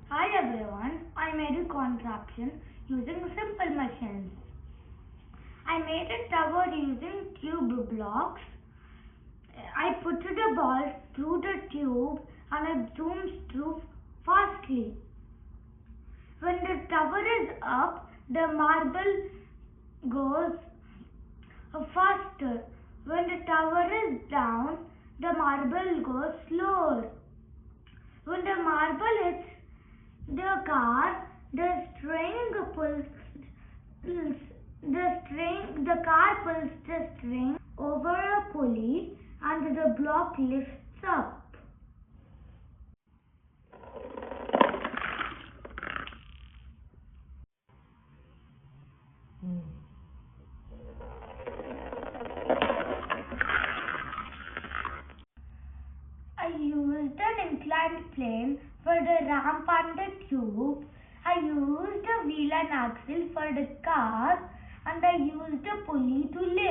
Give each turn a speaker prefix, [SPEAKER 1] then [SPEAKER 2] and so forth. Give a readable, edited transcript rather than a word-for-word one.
[SPEAKER 1] Hi everyone, I made a contraption using simple machines. I made a tower using tube blocks. I put the ball through the tube and it zooms through fastly. When the tower is up, the marble goes faster. When the tower is down, the marble goes slower. When the marble hits the car, the car pulls the string over a pulley and the block lifts up. I used an inclined plane for the ramp and the tube. I used a wheel and axle for the car, and I used a pulley to lift.